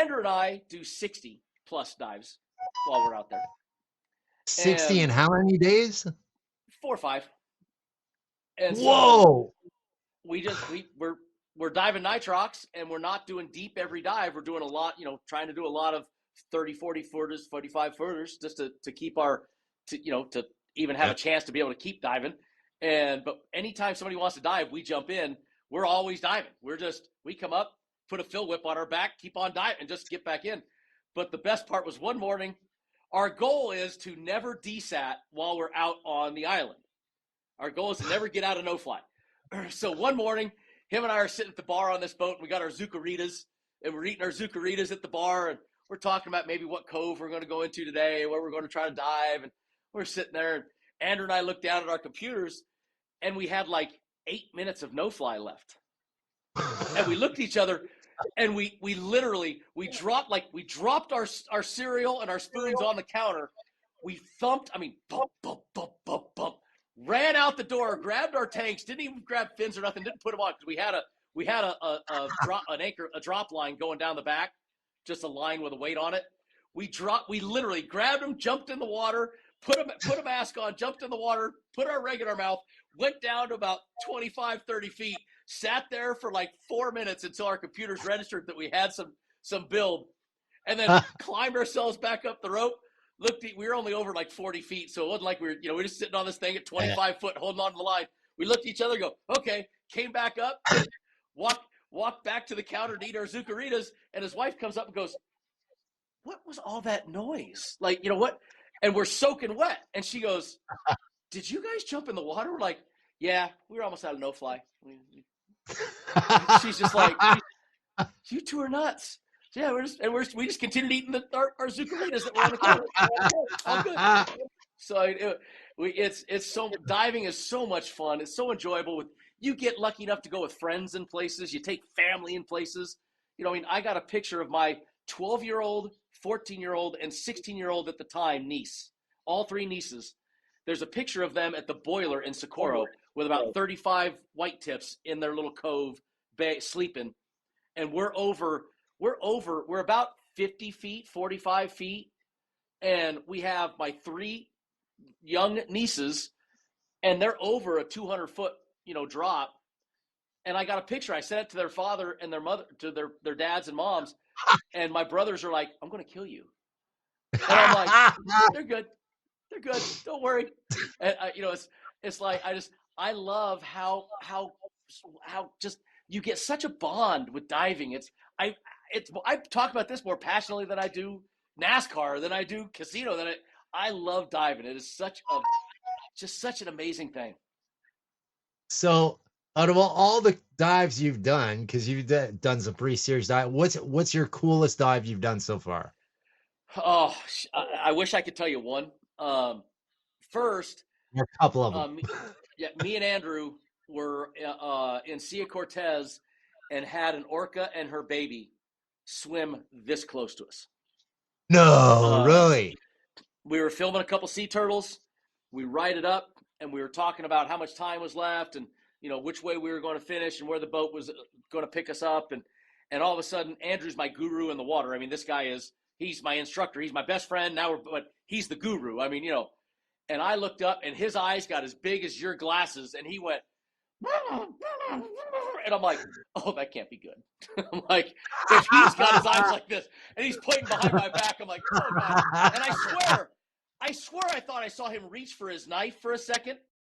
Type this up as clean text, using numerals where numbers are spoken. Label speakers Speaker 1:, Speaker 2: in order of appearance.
Speaker 1: Andrew and I do 60 plus dives while we're out there.
Speaker 2: 60 in how many days?
Speaker 1: 4 or 5. And
Speaker 2: Whoa.
Speaker 1: So we're diving nitrox, and we're not doing deep every dive. We're doing a lot, trying to do a lot of 30, 40 footers, 45 footers, just to keep to even have a chance to be able to keep diving. But anytime somebody wants to dive, we jump in. We're always diving. We come up, put a fill whip on our back, keep on diving, and just get back in. But the best part was one morning, our goal is to never desat while we're out on the island. Our goal is to never get out of no-fly. So one morning, him and I are sitting at the bar on this boat, and we got our zucaritas, and we're eating our zucaritas at the bar, and we're talking about maybe what cove we're going to go into today, where we're going to try to dive, and we're sitting there, and Andrew and I looked down at our computers, and we had like 8 minutes of no-fly left. And we looked at each other, and we dropped our cereal and our spoons on the counter. We thumped, bump, bump, bump, bump, bump, ran out the door, grabbed our tanks, didn't even grab fins or nothing, didn't put them on, because we had a drop line going down the back, just a line with a weight on it. We literally grabbed them, jumped in the water, put a mask on, jumped in the water, put our rig in our mouth, went down to about 25, 30 feet, sat there for like 4 minutes until our computers registered that we had some build, and then climbed ourselves back up the rope. We were only over like 40 feet, so it wasn't like we were just sitting on this thing at 25 foot holding on to the line. We looked at each other and go, okay, came back up, walked back to the counter to eat our zucaritas, and his wife comes up and goes, what was all that noise? Like, what? And we're soaking wet. And she goes, did you guys jump in the water? We're like, yeah, we were almost out of no-fly. She's just like, you two are nuts. Yeah, we just continued eating our zucaritas that were on the counter. All good. So diving is so much fun. It's so enjoyable. You get lucky enough to go with friends in places. You take family in places. I got a picture of my 12-year-old, 14-year-old, and 16-year-old at the time niece. All 3 nieces. There's a picture of them at the boiler in Socorro with about 35 white tips in their little cove bay sleeping, and we're about 50 feet, 45 feet, and we have my 3 young nieces, and they're over a 200-foot, drop. And I got a picture. I sent it to their father and their mother, to their dads and moms, and my brothers are like, I'm going to kill you. And I'm like, they're good. Don't worry. And it's like, I love how just you get such a bond with diving. I talk about this more passionately than I do NASCAR, than I do casino. I love diving. It is such an amazing thing.
Speaker 2: So, out of all the dives you've done, because you've done some pretty serious dive, what's your coolest dive you've done so far?
Speaker 1: Oh, I wish I could tell you one. First,
Speaker 2: a couple of them.
Speaker 1: Me and Andrew were in Sea of Cortez and had an orca and her baby swim this close to us.
Speaker 2: No, really?
Speaker 1: We were filming a couple sea turtles. We write it up, and we were talking about how much time was left, and which way we were going to finish, and where the boat was going to pick us up, and all of a sudden, Andrew's my guru in the water. This guy he's my instructor. He's my best friend now, but he's the guru. And I looked up, and his eyes got as big as your glasses, and he went, and I'm like, oh, that can't be good. I'm like, if he's got his eyes like this, and he's pointing behind my back, I'm like, oh, God. And I swear I thought I saw him reach for his knife for a second,